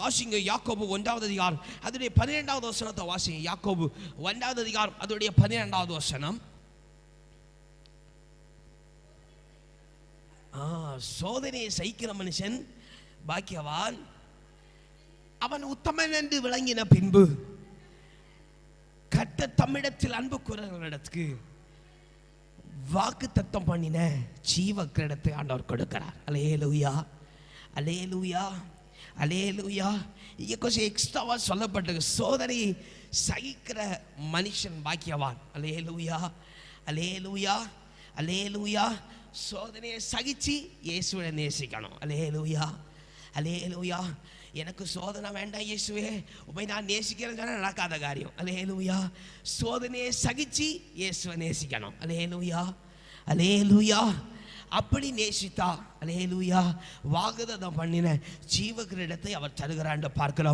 வாசிங்க யாக்கோபு 1வது அதிகாரம் அதனுடைய 12வது வசனத்தை வாசிங்க. யாக்கோபு 1வது அதிகாரம் அதனுடைய 12வது வசனம். சோதனையை சகிக்கிற மனுஷன் பாக்கியவான், அவன் உத்தமன் என்று விளங்கின பின்பு கர்த்தர் தம்மிடத்தில் அன்பு கூறுகிறவர்களுக்கு வாக்கு தத்தம் பண்ணின ஜீவ கிரீடத்தை ஆண்டவர் கொடுக்கிறார். அல்லேலூயா, அல்லேலூயா, அல்லேலூயா. இங்கே கொஞ்சம் எக்ஸ்ட்ராவா சொல்லப்பட்டது, சோதனை சகிக்கிற மனுஷன் பாக்கியவான். அல்லேலூயா, அல்லேலூயா, அல்லேலூயா. சோதனையை சகிச்சு இயேசுவை நேசிக்கணும். அல்லேலூயா, அல்லேலூயா. எனக்கு சோதனை வேண்டாம் இயேசுவே, உண்மை நான் நேசிக்கிறேன்னு நடக்காத காரியம். அல்லேலூயா. சோதனையை சகிச்சு இயேசுவை நேசிக்கணும். அல்லேலூயா, அல்லேலூயா. அப்படி நேசித்தா அல்லேலூயா வாக்குத்தத்தம் பண்ணின ஜீவ கிரீடத்தை அவர் தருகிறார் பார்க்கலாம்.